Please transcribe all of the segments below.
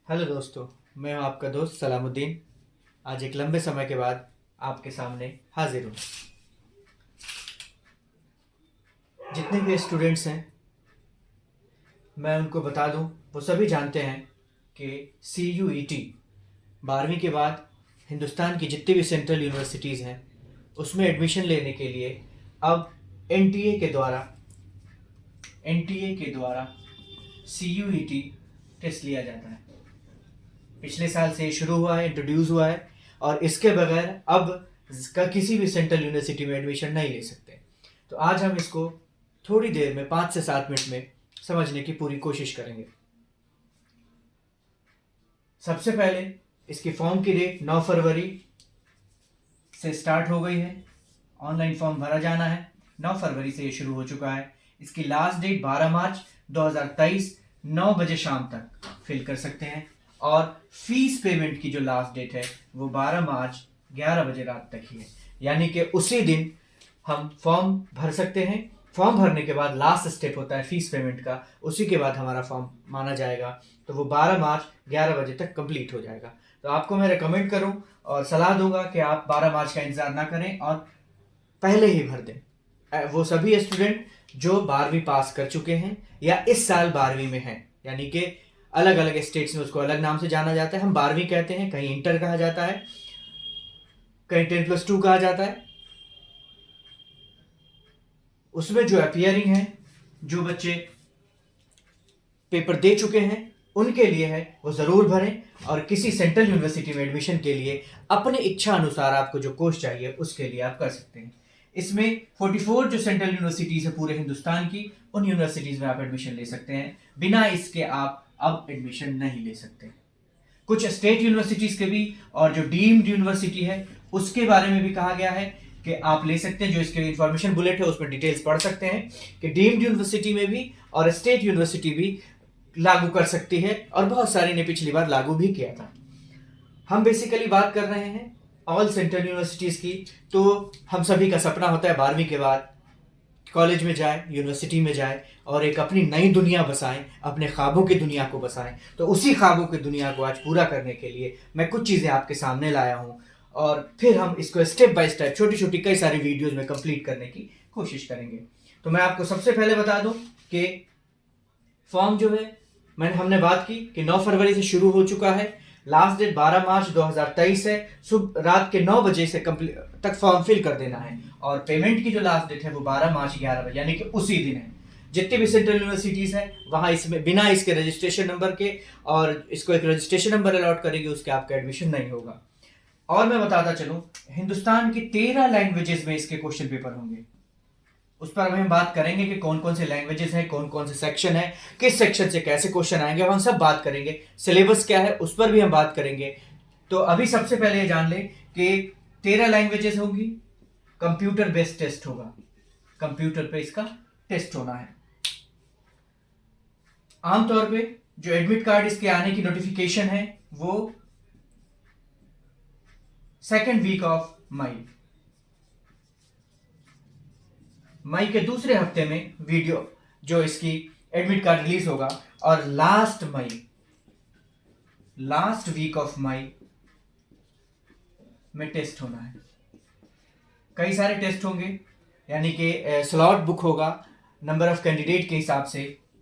Hello दोस्तों, मैं हूं आपका दोस्त सलामुद्दीन। आज एक लंबे समय के बाद आपके सामने हाजिर हूं। जितने भी स्टूडेंट्स हैं मैं उनको बता दूं, वो सभी जानते हैं कि CUET 12वीं के बाद हिंदुस्तान की जितनी भी सेंट्रल यूनिवर्सिटीज़ हैं उसमें एडमिशन लेने के लिए अब एन टी ए के द्वारा CUET टेस्ट लिया जाता है। पिछले साल से शुरू हुआ है, इंट्रोड्यूस हुआ है और इसके बगैर अब किसी भी सेंट्रल यूनिवर्सिटी में एडमिशन नहीं ले सकते। तो आज हम इसको थोड़ी देर में 5 से 7 मिनट में समझने की पूरी कोशिश करेंगे। सबसे पहले इसकी फॉर्म की डेट 9 फरवरी से स्टार्ट हो गई है। ऑनलाइन फॉर्म भरा जाना है। 9 फरवरी से ये शुरू हो चुका है। इसकी लास्ट डेट 12 मार्च 2023 9 बजे शाम तक फिल कर सकते हैं और फीस पेमेंट की जो लास्ट डेट है वो 12 मार्च 11 बजे रात तक ही है। यानी कि उसी दिन हम फॉर्म भर सकते हैं। फॉर्म भरने के बाद लास्ट स्टेप होता है फीस पेमेंट का, उसी के बाद हमारा फॉर्म माना जाएगा। तो वो 12 मार्च 11 बजे तक कंप्लीट हो जाएगा। तो आपको मैं रेकमेंड करूं और सलाह दूंगा कि आप 12 मार्च का इंतज़ार ना करें और पहले ही भर दें। वो सभी स्टूडेंट जो 12वीं पास कर चुके हैं या इस साल 12वीं में हैं, यानी कि अलग अलग स्टेट्स में उसको अलग नाम से जाना जाता है। हम 12वीं कहते हैं, कहीं इंटर कहा जाता है, कहीं 10+2 कहा जाता है। उसमें जो अपीयरिंग है, जो बच्चे पेपर दे चुके हैं उनके लिए है, वो ज़रूर भरें और किसी सेंट्रल यूनिवर्सिटी में एडमिशन के लिए अपनी इच्छा अनुसार आपको जो कोर्स चाहिए उसके लिए आप कर सकते हैं। इसमें 44 जो सेंट्रल यूनिवर्सिटीज़ है पूरे हिंदुस्तान की, उन यूनिवर्सिटीज़ में आप एडमिशन ले सकते हैं। बिना इसके आप अब एडमिशन नहीं ले सकते। कुछ स्टेट यूनिवर्सिटीज़ के भी और जो डीम्ड यूनिवर्सिटी है उसके बारे में भी कहा गया है कि आप ले सकते हैं। जो इसके इंफॉर्मेशन बुलेट है उसमें डिटेल्स पढ़ सकते हैं कि डीम्ड यूनिवर्सिटी में भी और स्टेट यूनिवर्सिटी भी लागू कर सकती है और बहुत सारी ने पिछली बार लागू भी किया था। हम बेसिकली बात कर रहे हैं ऑल सेंट्रल यूनिवर्सिटीज़ की। तो हम सभी का सपना होता है 12वीं के बाद कॉलेज में जाए, यूनिवर्सिटी में जाए और एक अपनी नई दुनिया बसाएं, अपने ख्वाबों की दुनिया को बसाएं। तो उसी ख्वाबों की दुनिया को आज पूरा करने के लिए मैं कुछ चीज़ें आपके सामने लाया हूं और फिर हम इसको स्टेप बाय स्टेप छोटी छोटी कई सारी वीडियोस में कंप्लीट करने की कोशिश करेंगे। तो मैं आपको सबसे पहले बता दूं कि फॉर्म जो है हमने बात की कि 9 फरवरी से शुरू हो चुका है। लास्ट डेट 12 मार्च 2023 है। सुबह रात के 9 बजे से तक फॉर्म फिल कर देना है और पेमेंट की जो लास्ट डेट है वो 12 मार्च 11 बजे, यानी कि उसी दिन है। जितनी भी सेंट्रल यूनिवर्सिटीज़ हैं वहाँ इसमें बिना इसके रजिस्ट्रेशन नंबर के, और इसको एक रजिस्ट्रेशन नंबर अलॉट करेगी, उसके आपका एडमिशन नहीं होगा। और मैं बताता चलूँ, हिंदुस्तान की 13 लैंग्वेजेस में इसके क्वेश्चन पेपर होंगे। उस पर अभी हम बात करेंगे कि कौन कौन से लैंग्वेजेस हैं, कौन कौन से सेक्शन है, किस सेक्शन से कैसे क्वेश्चन आएंगे, हम सब बात करेंगे। सिलेबस क्या है उस पर भी हम बात करेंगे। तो अभी सबसे पहले ये जान ले कि 13 लैंग्वेजेस होंगी। कंप्यूटर बेस्ड टेस्ट होगा, कंप्यूटर पे इसका टेस्ट होना है। आमतौर पे जो एडमिट कार्ड इसके आने की नोटिफिकेशन है वो 2nd वीक ऑफ मई के दूसरे हफ्ते में वीडियो जो इसकी एडमिट कार्ड रिलीज होगा और लास्ट वीक ऑफ मई में टेस्ट होना है। कई सारे टेस्ट होंगे, यानी कि स्लॉट बुक होगा नंबर ऑफ कैंडिडेट के हिसाब से।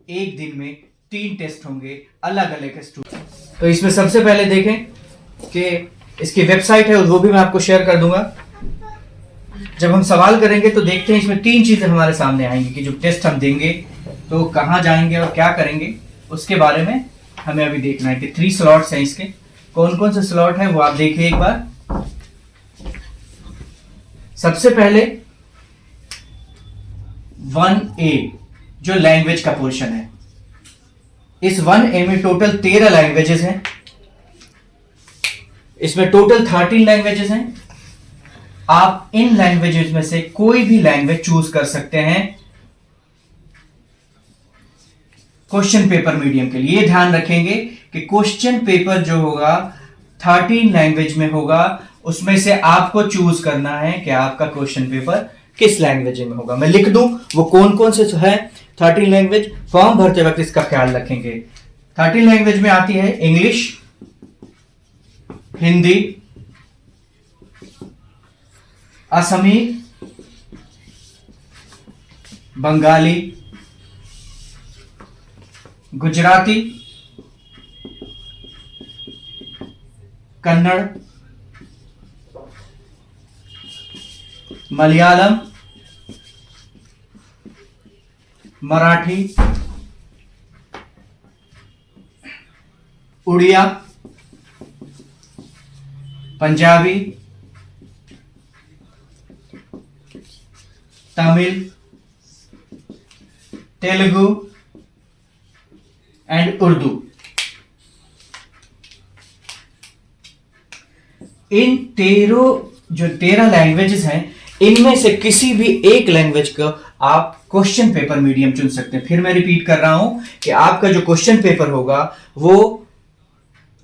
एक दिन में 3 टेस्ट होंगे अलग अलग स्टूडेंट। तो इसमें सबसे पहले देखें कि इसकी वेबसाइट है, वो भी मैं आपको शेयर कर दूंगा। जब हम सवाल करेंगे तो देखते हैं इसमें 3 चीजें हमारे सामने आएंगी कि जो टेस्ट हम देंगे तो कहाँ जाएंगे और क्या करेंगे, उसके बारे में हमें अभी देखना है कि 3 स्लॉट्स हैं इसके। कौन कौन से स्लॉट है वो आप देखिए एक बार। सबसे पहले 1A जो लैंग्वेज का पोर्शन है, इस 1A में टोटल 13 लैंग्वेजेस हैं। इसमें टोटल 13 लैंग्वेजेस हैं। आप इन लैंग्वेजेस में से कोई भी लैंग्वेज चूज कर सकते हैं क्वेश्चन पेपर मीडियम के लिए। ध्यान रखेंगे कि क्वेश्चन पेपर जो होगा 13 लैंग्वेज में होगा, उसमें से आपको चूज करना है कि आपका क्वेश्चन पेपर किस लैंग्वेज में होगा। मैं लिख दूं वो कौन कौन से है 13 लैंग्वेज। फॉर्म भरते वक्त इसका ख्याल रखेंगे। 13 लैंग्वेज में आती है इंग्लिश, हिंदी, असमी, बंगाली, गुजराती, कन्नड़, मलयालम, मराठी, उड़िया, पंजाबी, तमिल, तेलुगु एंड उर्दू। इन 13 लैंग्वेजेस हैं, इनमें से किसी भी एक लैंग्वेज को आप क्वेश्चन पेपर मीडियम चुन सकते हैं। फिर मैं रिपीट कर रहा हूं कि आपका जो क्वेश्चन पेपर होगा वो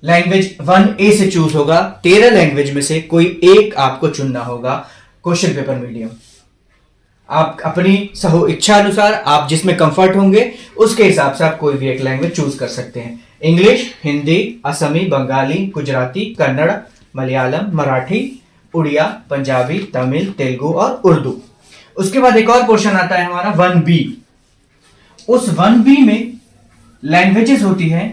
लैंग्वेज 1A से चूज होगा। 13 लैंग्वेज में से कोई एक आपको चुनना होगा क्वेश्चन पेपर मीडियम। आप अपनी सहो इच्छा अनुसार आप जिसमें कंफर्ट होंगे उसके हिसाब से आप कोई भी एक लैंग्वेज चूज कर सकते हैं। इंग्लिश, हिंदी, असमी, बंगाली, गुजराती, कन्नड़, मलयालम, मराठी, उड़िया, पंजाबी, तमिल, तेलुगु और उर्दू। उसके बाद एक और पोर्शन आता है हमारा 1B। उस 1B में लैंग्वेजेस होती हैं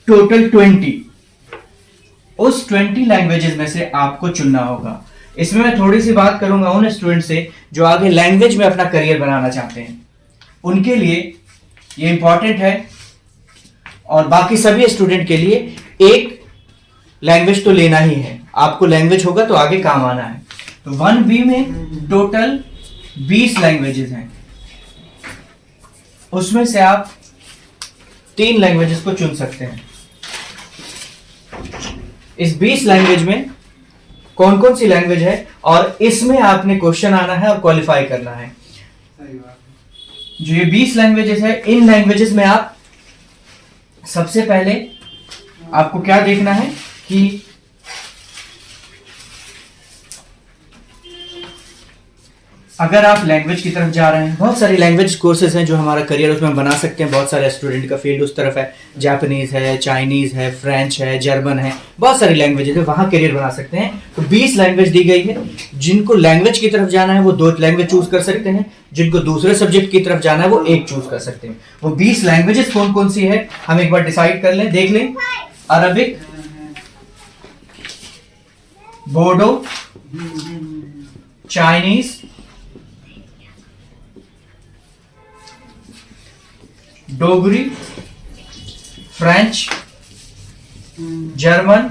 टोटल 20। उस 20 लैंग्वेजेस में से आपको चुनना होगा। इसमें मैं थोड़ी सी बात करूंगा उन स्टूडेंट से जो आगे लैंग्वेज में अपना करियर बनाना चाहते हैं, उनके लिए ये इंपॉर्टेंट है और बाकी सभी स्टूडेंट के लिए एक लैंग्वेज तो लेना ही है। आपको लैंग्वेज होगा तो आगे काम आना है। तो 1B में टोटल 20 लैंग्वेजेस हैं, उसमें से आप 3 लैंग्वेजेस को चुन सकते हैं। इस 20 लैंग्वेज में कौन कौन सी लैंग्वेज है और इसमें आपने क्वेश्चन आना है और क्वालिफाई करना है। जो ये 20 लैंग्वेजेस है, इन लैंग्वेजेस में आप सबसे पहले आपको क्या देखना है कि अगर आप लैंग्वेज की तरफ जा रहे हैं, बहुत सारी लैंग्वेज कोर्सेज हैं जो हमारा करियर उसमें बना सकते हैं। बहुत सारे स्टूडेंट का फील्ड उस तरफ है, जापानीज है, चाइनीज है, फ्रेंच है, जर्मन है, बहुत सारी लैंग्वेजेज है, वहां करियर बना सकते हैं। तो 20 लैंग्वेज दी गई है। जिनको लैंग्वेज की तरफ जाना है वो 2 लैंग्वेज चूज कर सकते हैं, जिनको दूसरे सब्जेक्ट की तरफ जाना है वो 1 चूज कर सकते हैं। वो 20 लैंग्वेजेस कौन कौन सी है हम एक बार डिसाइड कर लें, देख लें। Arabic, Bodo, Chinese, Dogri, French, German,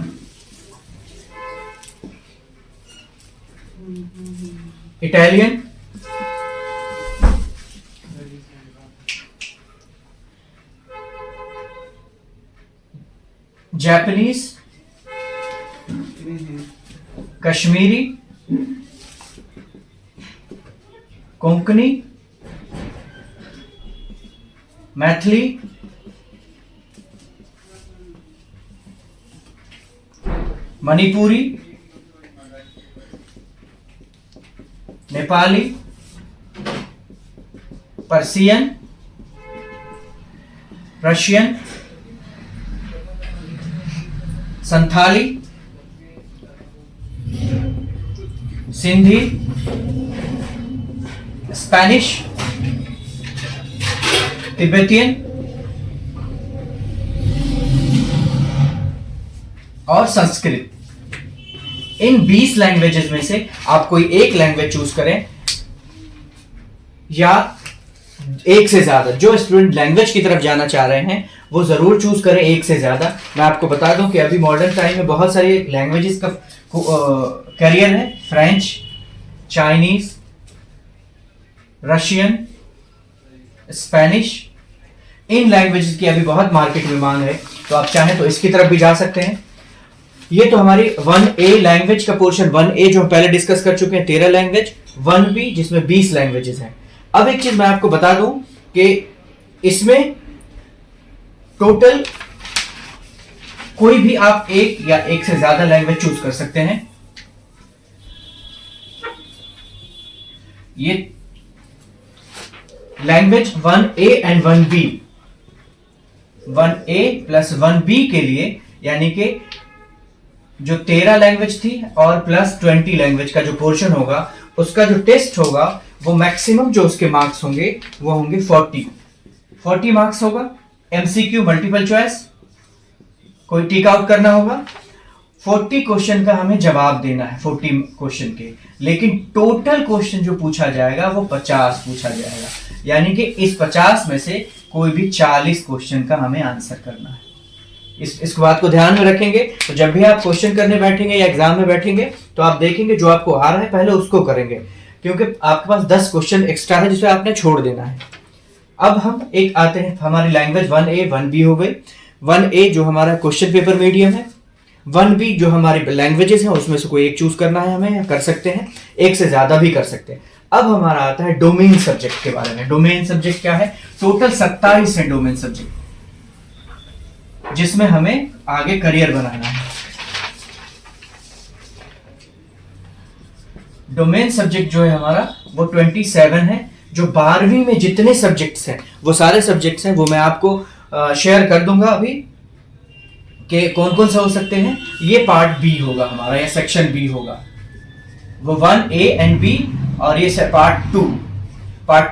Italian, Japanese, Kashmiri, Konkani, Maithili, Manipuri, Nepali, Persian, Russian, Santhali, Sindhi, Spanish, Tibetan और संस्कृत। इन 20 लैंग्वेजेस में से आप कोई एक लैंग्वेज चूज करें या एक से ज्यादा। जो स्टूडेंट लैंग्वेज की तरफ जाना चाह रहे हैं वो जरूर चूज करें एक से ज्यादा। मैं आपको बता दूं कि अभी मॉडर्न टाइम में बहुत सारे लैंग्वेजेस का करियर है। फ्रेंच, चाइनीज, रशियन, स्पेनिश, इन लैंग्वेजेस की अभी बहुत मार्केट में मांग है, तो आप चाहें तो इसकी तरफ भी जा सकते हैं। ये तो हमारी 1A लैंग्वेज का पोर्शन 1A जो हम पहले डिस्कस कर चुके हैं 13 लैंग्वेज। 1B जिसमें 20 लैंग्वेजेस हैं। अब एक चीज मैं आपको बता दूं कि इसमें टोटल कोई भी आप एक या एक से ज्यादा लैंग्वेज चूज कर सकते हैं। ये language 1A and 1B 1A plus 1B के लिए, यानी कि जो 13 लैंग्वेज थी और प्लस 20 लैंग्वेज का जो पोर्शन होगा, उसका जो टेस्ट होगा वो मैक्सिमम जो उसके मार्क्स होंगे वो होंगे 40 मार्क्स होगा। एमसीक्यू मल्टीपल चॉइस, कोई टिक आउट करना होगा। 40 क्वेश्चन का हमें जवाब देना है 40 क्वेश्चन के, लेकिन टोटल क्वेश्चन जो पूछा जाएगा वो 50 पूछा जाएगा, यानी कि इस 50 में से कोई भी 40 क्वेश्चन का हमें आंसर करना है। इस बात को ध्यान में रखेंगे। तो जब भी आप क्वेश्चन करने बैठेंगे या एग्जाम में बैठेंगे तो आप देखेंगे जो आपको आ रहा है पहले उसको करेंगे, क्योंकि आपके पास 10 क्वेश्चन एक्स्ट्रा है जिसे आपने छोड़ देना है। अब हम एक आते हैं, हमारी लैंग्वेज 1A 1B हो गई। 1A जो हमारा क्वेश्चन पेपर मीडियम है, 1B जो हमारी लैंग्वेजेस हैं उसमें से कोई एक चूज करना है हमें, या कर सकते हैं, एक से ज्यादा भी कर सकते हैं। अब हमारा आता है डोमेन सब्जेक्ट के बारे में। डोमेन सब्जेक्ट क्या है? टोटल 27 है डोमेन सब्जेक्ट, जिसमें हमें आगे करियर बनाना है। डोमेन सब्जेक्ट जो है हमारा वो 27 है। जो 12वीं में जितने सब्जेक्ट्स हैं वो सारे सब्जेक्ट्स हैं, वो मैं आपको शेयर कर दूंगा अभी कि कौन कौन से हो सकते हैं। ये पार्ट बी होगा हमारा, या सेक्शन बी होगा, वो 1A एंड बी, और ये पार्ट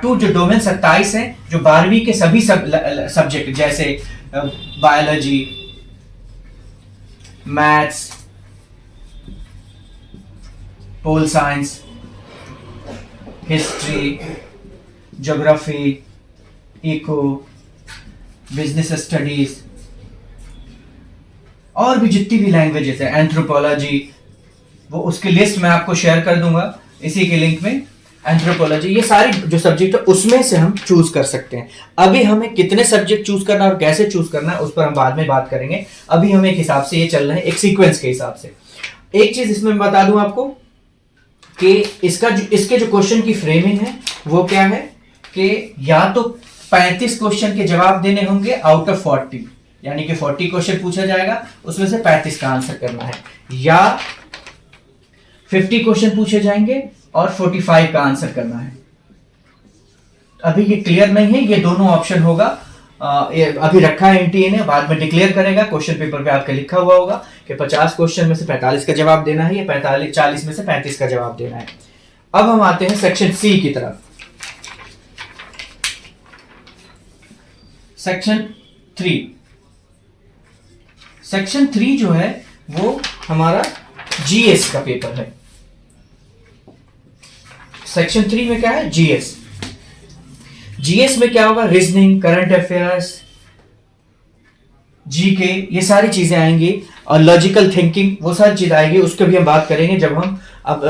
टू जो डोमेन 27 है, जो 12वीं के सभी सब्जेक्ट जैसे biology, maths, pol science, history, geography, eco, business studies, और भी जितनी भी लैंग्वेजेस है, एंथ्रोपोलॉजी, वो उसकी लिस्ट मैं आपको शेयर कर दूंगा इसी के लिंक में। एंथ्रोपोलॉजी, ये सारी जो सब्जेक्ट है उसमें से हम चूज कर सकते हैं। अभी हमें कितने सब्जेक्ट चूज करना और कैसे चूज करना है उस पर हम बाद में बात करेंगे। अभी हम एक हिसाब से ये चल रहे हैं, एक सीक्वेंस के हिसाब से। एक चीज इसमें मैं बता दूं आपको कि इसके जो क्वेश्चन की फ्रेमिंग है वो क्या है कि या तो 35 क्वेश्चन के जवाब देने होंगे आउट ऑफ 40, यानी कि 40 क्वेश्चन पूछा जाएगा, उसमें से 35 का आंसर करना है, या 50 क्वेश्चन पूछे जाएंगे और 45 का आंसर करना है। अभी ये क्लियर नहीं है, ये दोनों ऑप्शन होगा, अभी रखा है एनटीए ने, बाद में डिक्लेयर करेगा। क्वेश्चन पेपर पे आपके लिखा हुआ होगा कि 50 क्वेश्चन में से 45 का जवाब देना है, या 40 में से 35 का जवाब देना है। अब हम आते हैं सेक्शन सी की तरफ। सेक्शन 3 जो है वो हमारा जीएस का पेपर है। सेक्शन 3 में क्या है? जीएस में क्या होगा? रीजनिंग, करंट अफेयर्स, जीके, ये सारी चीजें आएंगी, और लॉजिकल थिंकिंग, वो सारी चीज आएगी। उसको भी हम बात करेंगे जब हम अब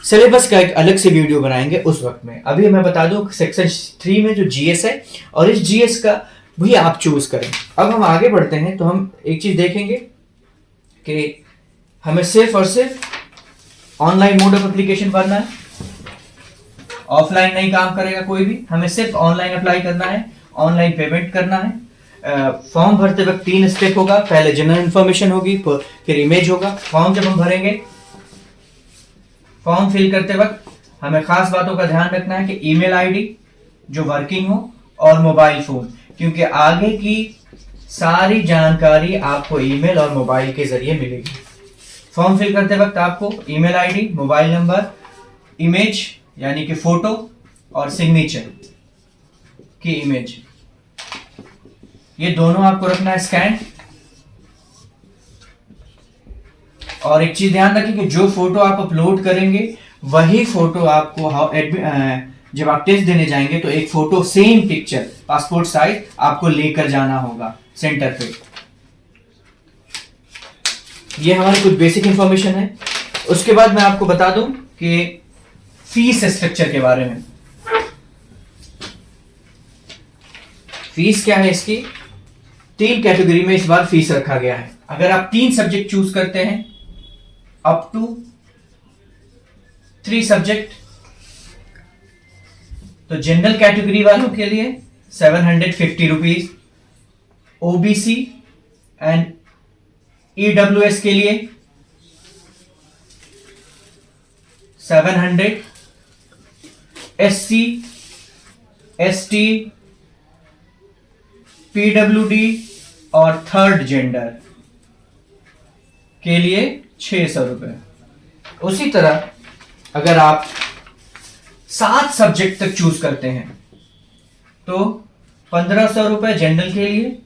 सिलेबस का एक अलग से वीडियो बनाएंगे उस वक्त में। अभी मैं बता दूं सेक्शन 3 में जो जीएस है, और इस जीएस का भी आप चूज करें। अब हम आगे बढ़ते हैं तो हम एक चीज देखेंगे कि हमें सिर्फ और सिर्फ ऑनलाइन मोड ऑफ एप्लीकेशन भरना है, ऑफलाइन नहीं काम करेगा कोई भी, हमें सिर्फ ऑनलाइन अप्लाई करना है, ऑनलाइन पेमेंट करना है। फॉर्म भरते वक्त 3 स्टेप होगा, पहले जनरल इन्फॉर्मेशन होगी, फिर इमेज होगा। फॉर्म जब हम भरेंगे, फॉर्म फिल करते वक्त हमें खास बातों का ध्यान रखना है कि ईमेल आईडी जो वर्किंग हो और मोबाइल फोन, क्योंकि आगे की सारी जानकारी आपको ईमेल और मोबाइल के जरिए मिलेगी। फॉर्म फिल करते वक्त आपको email ID, mobile number, image यानी कि फोटो, और सिग्नेचर की इमेज, ये दोनों आपको रखना है स्कैन। और एक चीज ध्यान रखिए कि जो फोटो आप अपलोड करेंगे वही फोटो आपको जब आप टेस्ट देने जाएंगे तो एक photo same picture passport size आपको लेकर जाना होगा सेंटर पे। ये हमारी कुछ बेसिक इंफॉर्मेशन है। उसके बाद मैं आपको बता दूं कि फीस स्ट्रक्चर के बारे में। फीस क्या है इसकी? 3 कैटेगरी में इस बार फीस रखा गया है। अगर आप 3 सब्जेक्ट चूज करते हैं, अप टू 3 सब्जेक्ट, तो जनरल कैटेगरी वालों के लिए 750 रुपीज, ओबीसी एंड ईडब्ल्यूएस के लिए 700, एससी, एसटी, पीडब्ल्यूडी और थर्ड जेंडर के लिए 600 रुपए। उसी तरह अगर आप 7 सब्जेक्ट तक चूज करते हैं तो 1500 रुपए जनरल के लिए,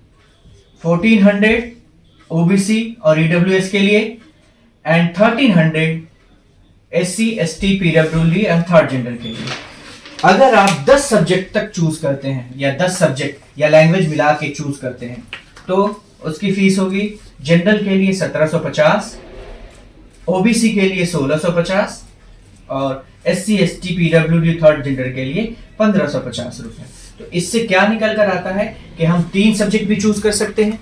1400 ओबीसी और ईडब्ल्यूएस के लिए and 1300 SC ST PWD and third gender के लिए। अगर आप 10 सब्जेक्ट तक चूज करते हैं या 10 सब्जेक्ट या लैंग्वेज मिला के चूज करते हैं तो उसकी फीस होगी जनरल के लिए 1750, ओबीसी के लिए 1650 और SC ST PWD third gender के लिए 1550 रुपए। तो इससे क्या निकल कर आता है कि हम 3 सब्जेक्ट भी चूज कर सकते हैं,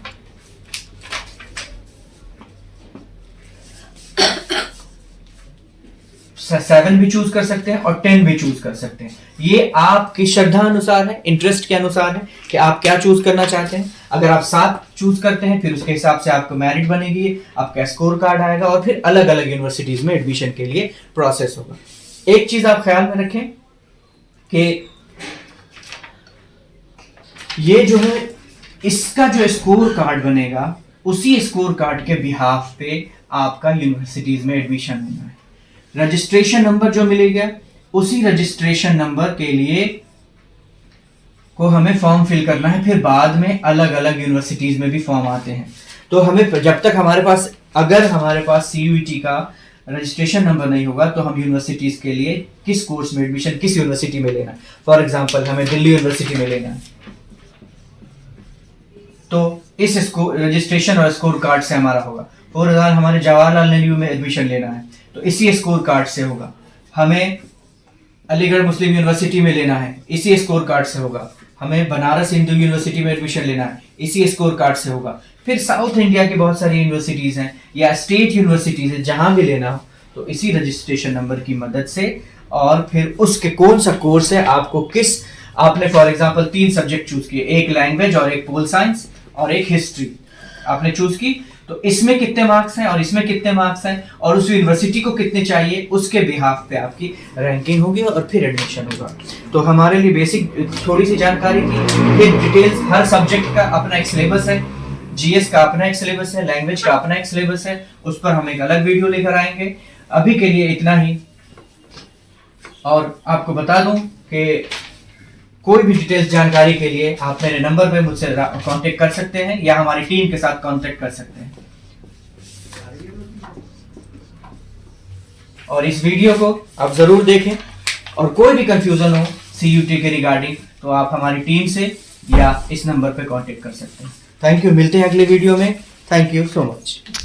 7 भी चूज कर सकते हैं और 10 भी चूज कर सकते हैं। ये आपकी श्रद्धा अनुसार है, इंटरेस्ट के अनुसार है कि आप क्या चूज करना चाहते हैं। अगर आप 7 चूज करते हैं फिर उसके हिसाब से आपको मेरिट बनेगी, आपका स्कोर कार्ड आएगा और फिर अलग अलग यूनिवर्सिटीज में एडमिशन के लिए प्रोसेस होगा। एक चीज आप ख्याल में रखें कि ये जो है इसका जो स्कोर कार्ड बनेगा उसी स्कोर कार्ड के बिहाफ पे आपका यूनिवर्सिटीज में एडमिशन होना है। रजिस्ट्रेशन नंबर जो मिलेगा उसी रजिस्ट्रेशन नंबर के लिए को हमें फॉर्म फिल करना है। फिर बाद में अलग अलग यूनिवर्सिटीज में भी फॉर्म आते हैं। तो हमें जब तक अगर हमारे पास सीयूईटी का रजिस्ट्रेशन नंबर नहीं होगा तो हम यूनिवर्सिटीज के लिए किस कोर्स में एडमिशन किस यूनिवर्सिटी में लेना है, फॉर एग्जांपल हमें दिल्ली यूनिवर्सिटी में लेना है तो इस रजिस्ट्रेशन और स्कोर कार्ड से हमारा होगा। फॉर एग्जाम्पल हमारे जवाहरलाल नेहरू में एडमिशन लेना है तो इसी स्कोर कार्ड से होगा। हमें अलीगढ़ मुस्लिम यूनिवर्सिटी में लेना है, इसी स्कोर कार्ड से होगा। हमें बनारस हिंदू यूनिवर्सिटी में एडमिशन लेना है, इसी स्कोर कार्ड से होगा। फिर साउथ इंडिया की बहुत सारी यूनिवर्सिटीज हैं या स्टेट यूनिवर्सिटीज हैं, जहां भी लेना हो तो इसी रजिस्ट्रेशन नंबर की मदद से और फिर उसके कौन सा कोर्स है आपको आपने फॉर एग्जाम्पल 3 सब्जेक्ट चूज किए, एक लैंग्वेज और एक पोल साइंस और एक हिस्ट्री आपने चूज की, तो इसमें कितने मार्क्स हैं और इसमें कितने मार्क्स हैं और उस यूनिवर्सिटी को कितने चाहिए, उसके बिहाफ पे आपकी रैंकिंग होगी और फिर एडमिशन होगा। तो हमारे लिए बेसिक थोड़ी सी जानकारी थी। फिर डिटेल्स, हर सब्जेक्ट का अपना एक सिलेबस है, जीएस का अपना एक सिलेबस है, लैंग्वेज का अपना एक सिलेबस है, उस पर हम एक अलग वीडियो लेकर आएंगे। अभी के लिए इतना ही। और आपको बता दूं कि कोई भी डिटेल्स जानकारी के लिए आप मेरे नंबर पे मुझसे कांटेक्ट कर सकते हैं या हमारी टीम के साथ कांटेक्ट कर सकते हैं। और इस वीडियो को आप जरूर देखें और कोई भी कंफ्यूजन हो सीयूटी के रिगार्डिंग तो आप हमारी टीम से या इस नंबर पे कांटेक्ट कर सकते हैं। थैंक यू, मिलते हैं अगले वीडियो में। Thank you so much.